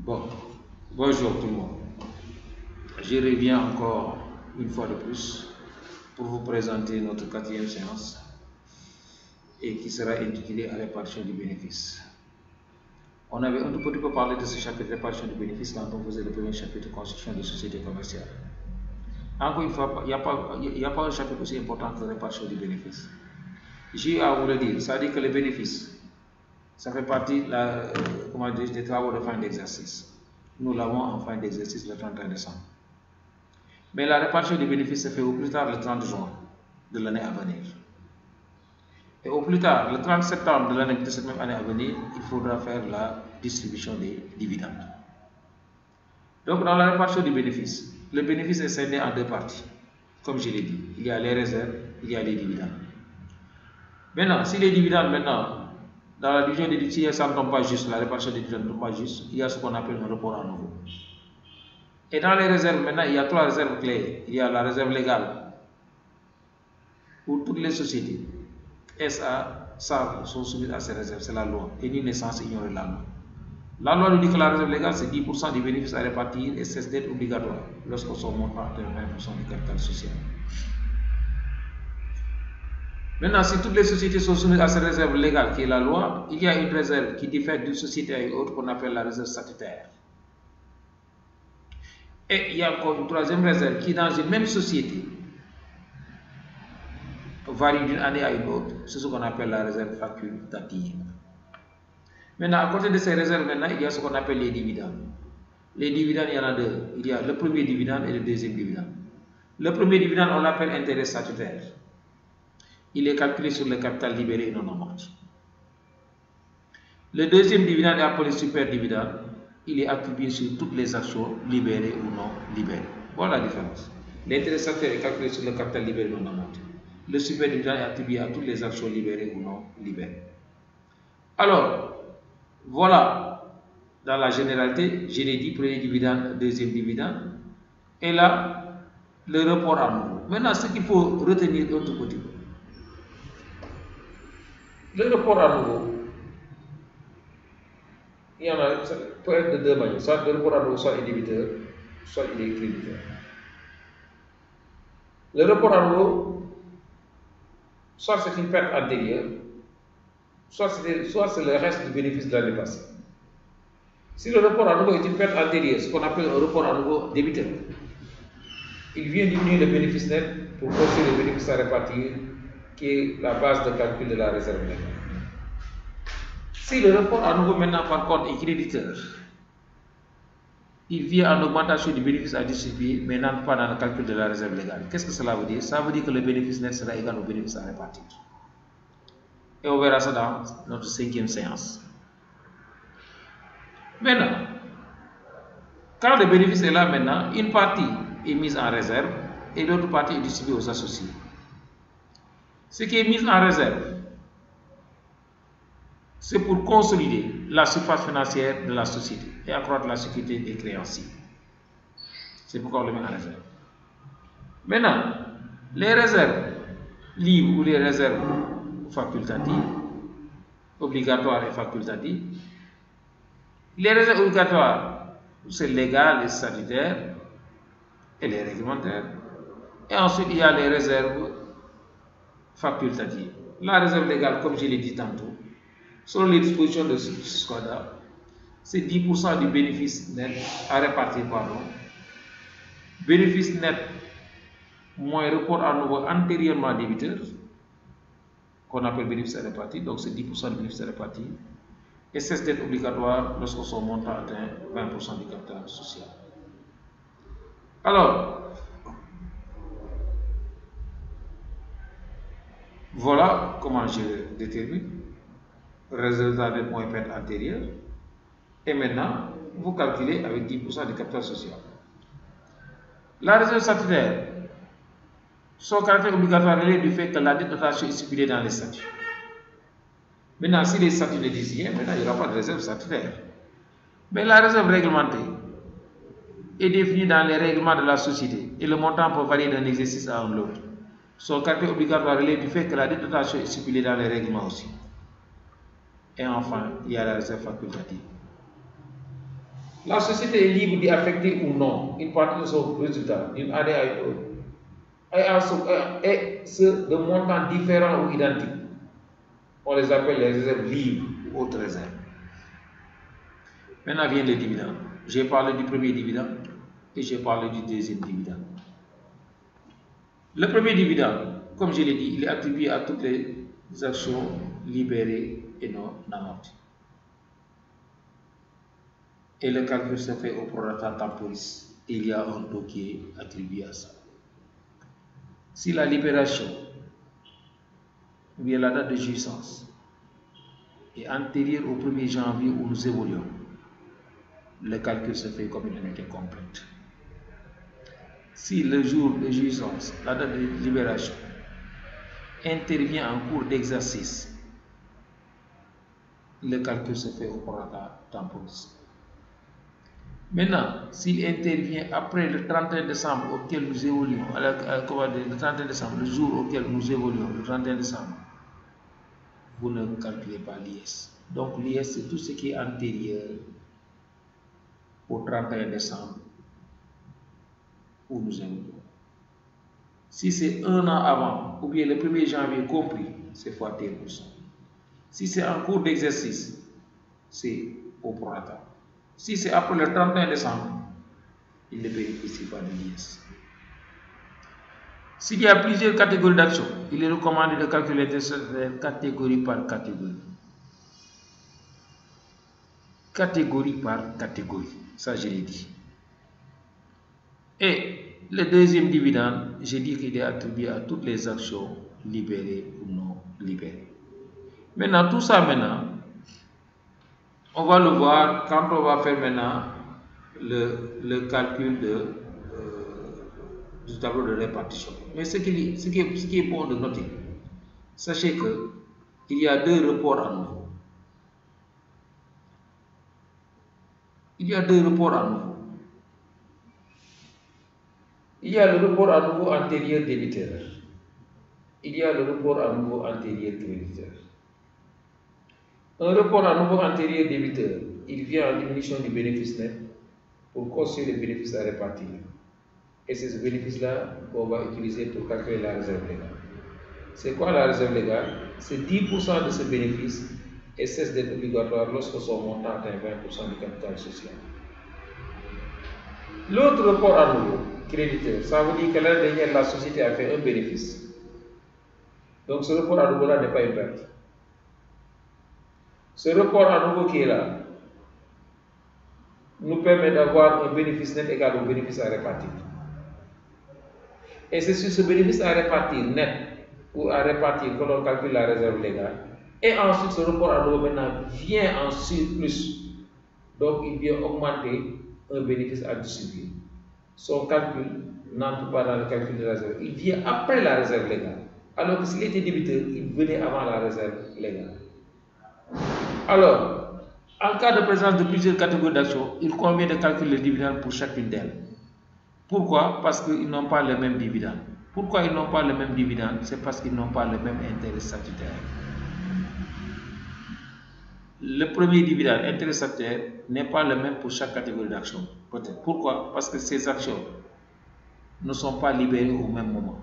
Bon, bonjour tout le monde. Je reviens encore une fois de plus pour vous présenter notre quatrième séance et qui sera intitulée à répartition du bénéfice. On avait un tout petit peu parlé de ce chapitre répartition du bénéfice quand on faisait le premier chapitre constitution de société commerciale. Encore une fois, il n'y a pas un chapitre aussi important que la répartition du bénéfice. J'ai à vous le dire, ça dit que le bénéfice, ça fait partie des travaux de fin d'exercice. Nous l'avons en fin d'exercice le 31 décembre. Mais la répartition du bénéfice se fait au plus tard le 30 juin de l'année à venir. Et au plus tard, le 30 septembre de cette même année à venir, il faudra faire la distribution des dividendes. Donc dans la répartition du bénéfice, le bénéfice est scindé en deux parties. Comme je l'ai dit, il y a les réserves, il y a les dividendes. Maintenant, si les dividendes, dans la division des dividendes, si ça ne tombe pas juste, la répartition des dividendes ne tombe pas juste, il y a ce qu'on appelle un report à nouveau. Et dans les réserves, maintenant, il y a trois réserves clés. Il y a la réserve légale, où toutes les sociétés, SA, SAR, sont soumises à ces réserves. C'est la loi. Et nul n'est censé ignorer la loi. La loi nous dit que la réserve légale, c'est 10% du bénéfice à répartir et cesse d'être obligatoire lorsqu'on son montant atteint 20% du capital social. Maintenant, si toutes les sociétés sont soumises à cette réserve légale qui est la loi, il y a une réserve qui diffère d'une société à une autre qu'on appelle la réserve statutaire. Et il y a encore une troisième réserve qui, dans une même société, varie d'une année à une autre. C'est ce qu'on appelle la réserve facultative. Maintenant, à côté de ces réserves, il y a ce qu'on appelle les dividendes. Les dividendes, il y en a deux. Il y a le premier dividende et le deuxième dividende. Le premier dividende, on l'appelle intérêt statutaire. Il est calculé sur le capital libéré et non amorti. Le deuxième dividende est appelé super dividende. Il est attribué sur toutes les actions libérées ou non libérées. Voilà la différence. L'intérêt statutaire est calculé sur le capital libéré et non amorti. Le super dividende est attribué à toutes les actions libérées ou non libérées. Alors, voilà, dans la généralité, je l'ai dit, premier dividende, deuxième dividende, et là, le report à nouveau. Maintenant, ce qu'il faut retenir un tout petit peu. Le report à nouveau, il y en a, ça peut être de deux manières. Soit le report à nouveau, soit il est débiteur, soit il est créditeur. Le report à nouveau, soit c'est une perte antérieure, soit c'est le reste du bénéfice de l'année passée. Si le report à nouveau est une perte antérieure, ce qu'on appelle un report à nouveau débiteur, il vient diminuer le bénéfice net pour construire le bénéfice à répartir, qui est la base de calcul de la réserve légale. Si le report à nouveau maintenant par contre est créditeur, il vient en augmentation du bénéfice à distribuer, mais non pas dans le calcul de la réserve légale. Qu'est-ce que cela veut dire? Ça veut dire que le bénéfice net sera égal au bénéfice à répartir. Et on verra ça dans notre cinquième séance. Maintenant, quand le bénéfice est là maintenant, une partie est mise en réserve et l'autre partie est distribuée aux associés. Ce qui est mis en réserve, c'est pour consolider la surface financière de la société et accroître la sécurité des créanciers. C'est pourquoi on le met en réserve. Maintenant, les réserves libres ou les réserves facultatives, obligatoires et facultatives, les réserves obligatoires, c'est légal et statutaire et les réglementaires. Et ensuite, il y a les réserves facultatives. La réserve légale, comme je l'ai dit tantôt, selon les dispositions de SCODA, c'est 10% du bénéfice net à répartir, bénéfice net moins report à nouveau antérieurement débiteur, qu'on appelle bénéfice à répartir, donc c'est 10% du bénéfice à répartir, et cesse d'être obligatoire lorsque son montant atteint 20% du capital social. Alors, voilà comment je détermine résultat net moins perte antérieure. Et maintenant, vous calculez avec 10% du capital social. La réserve statutaire, son caractère obligatoire relève du fait que la dette notation est stipulée dans les statuts. Maintenant, si les statuts ne disent rien, maintenant il n'y aura pas de réserve statutaire. Mais la réserve réglementée est définie dans les règlements de la société et le montant peut varier d'un exercice à un autre. Son caractère obligatoire relève du fait que la dette notation est stipulée dans les règlements aussi. Et enfin, il y a la réserve facultative. La société est libre d'y affecter ou non une partie de son résultat d'une année à une autre. Et ce de montants différents ou identiques. On les appelle les réserves libres ou autres réserves. Maintenant viennent les dividendes. J'ai parlé du premier dividende et j'ai parlé du deuxième dividende. Le premier dividende, comme je l'ai dit, il est attribué à toutes les actions libérées et non amorties. Et le calcul se fait au prorata temporis. Il y a un taux qui est attribué à ça. Si la libération ou bien la date de jouissance est antérieure au 1er janvier où nous évoluons, le calcul se fait comme une unité complète. Si le jour de jouissance, la date de libération, intervient en cours d'exercice, le calcul se fait au prorata temporis. Maintenant, s'il intervient après le 31 décembre auquel nous évoluons, le 31 décembre, le jour auquel nous évoluons, le 31 décembre, vous ne calculez pas l'IS. Donc l'IS, c'est tout ce qui est antérieur au 31 décembre où nous évoluons. Si c'est un an avant, ou bien le 1er janvier compris, c'est fois T%. Si c'est en cours d'exercice, c'est au prorata. Si c'est après le 31 décembre, il ne bénéficie pas de l'IS. S'il y a plusieurs catégories d'actions, il est recommandé de calculer catégorie par catégorie. Catégorie par catégorie, ça je l'ai dit. Et le deuxième dividende, j'ai dit qu'il est attribué à toutes les actions libérées ou non libérées. Maintenant, tout ça on va le voir quand on va faire maintenant le calcul du tableau de répartition. Mais ce qui est bon de noter, sachez qu'il y a deux reports à nouveau. Il y a le report à nouveau antérieur débiteur. Il y a le report à nouveau antérieur créditeur. Un report à nouveau antérieur débiteur, il vient en diminution du bénéfice net pour construire le bénéfice à répartir. Et c'est ce bénéfice-là qu'on va utiliser pour calculer la réserve légale. C'est quoi la réserve légale? C'est 10% de ce bénéfice et cesse d'être obligatoire lorsque son montant atteint 20% du capital social. L'autre report à nouveau, créditeur, ça veut dire que l'année dernière, la société a fait un bénéfice. Donc ce report à nouveau-là n'est pas une perte. Ce report à nouveau qui est là nous permet d'avoir un bénéfice net égal au bénéfice à répartir. Et c'est sur ce bénéfice à répartir net ou à répartir que l'on calcule la réserve légale. Et ensuite, ce report à nouveau maintenant vient en surplus. Donc, il vient augmenter un bénéfice à distribuer. Son calcul n'entre pas dans le calcul de la réserve. Il vient après la réserve légale. Alors que s'il était débiteur, il venait avant la réserve légale. Alors, en cas de présence de plusieurs catégories d'actions, il convient de calculer le dividende pour chacune d'elles. Pourquoi? Parce qu'ils n'ont pas le même dividende. Pourquoi ils n'ont pas le même dividende? C'est parce qu'ils n'ont pas le même intérêt statutaire. Le premier dividende, intérêt statutaire, n'est pas le même pour chaque catégorie d'actions. Peut-être. Pourquoi? Parce que ces actions ne sont pas libérées au même moment.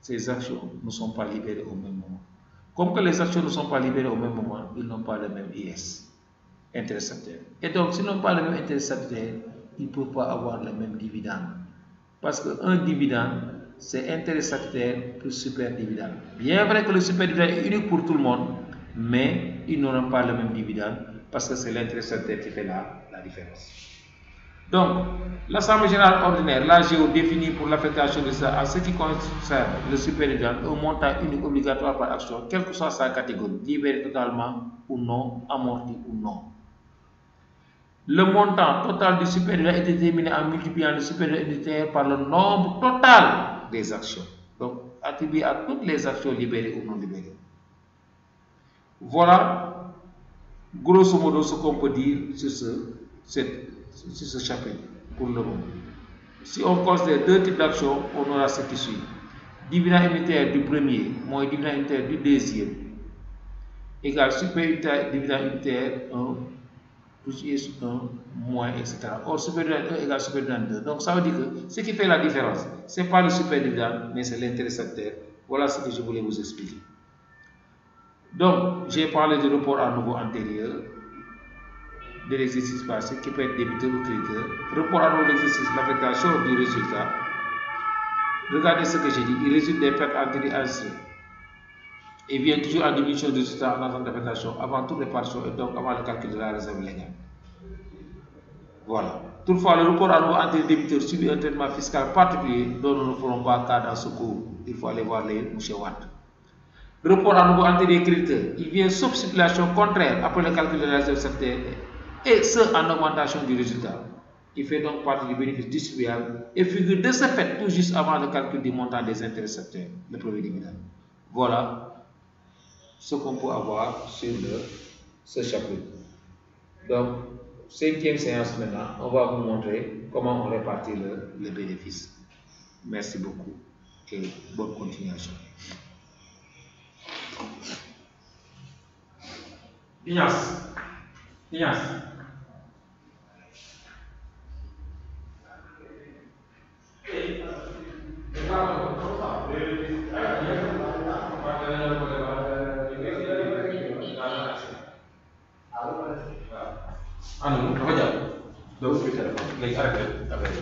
Ces actions ne sont pas libérées au même moment. Comme que les actions ne sont pas libérées au même moment, ils n'ont pas le même IS, intérêt statutaire. Et donc, s'ils n'ont pas le même intérêt statutaire, ils ne peuvent pas avoir le même dividende. Parce qu'un dividende, c'est intérêt statutaire plus super dividende. Bien vrai que le super dividende est unique pour tout le monde, mais ils n'auront pas le même dividende parce que c'est l'intérêt statutaire qui fait la différence. Donc, l'Assemblée générale ordinaire, l'AGO définit pour l'affectation de ça à ce qui concerne le super dividende un montant unique obligatoire par action, quelle que soit sa catégorie, libéré totalement ou non, amorti ou non. Le montant total du super dividende est déterminé en multipliant le super dividende unitaire par le nombre total des actions. Donc, attribué à toutes les actions libérées ou non libérées. Voilà, grosso modo, ce qu'on peut dire sur ce chapitre pour le moment. Si on considère deux types d'actions, on aura ce qui suit. Dividende unitaire du premier moins dividende unitaire du deuxième égale super unitaire, dividende unitaire 1 plus I1 moins, etc. Or, superdividende 1 égale superdividende 2. Donc, ça veut dire que ce qui fait la différence, ce n'est pas le superdividende, mais c'est l'intérêt sectaire. Voilà ce que je voulais vous expliquer. Donc, j'ai parlé du report à nouveau antérieur de l'exercice passé qui peut être débiteur ou créditeur. Report à nouveau de l'exercice, l'affectation du résultat. Regardez ce que j'ai dit, il résulte des pertes antérieures enregistrées. Il vient toujours en diminution du résultat en attente d'affectation avant toute répartition et donc avant le calcul de la réserve légale. Voilà. Toutefois, le report à nouveau antérieur débiteur subit un traitement fiscal particulier dont nous ne ferons pas cas dans ce cours. Il faut aller voir les M. Watt. Report à nouveau antérieur créditeur, il vient sauf stipulation contraire après le calcul de la réserve sectaire et ce en augmentation du résultat. Il fait donc partie du bénéfice distribuable et figure de ce fait tout juste avant le calcul du montant des intérêts sectaires, le premier dividende. Voilà ce qu'on peut avoir sur ce chapitre. Donc, 5e séance maintenant, on va vous montrer comment on répartit le bénéfice. Merci beaucoup et bonne continuation. Ignace. Anu, dafa jàpp doo ubbi téléphone léegi arrêté affaire yi.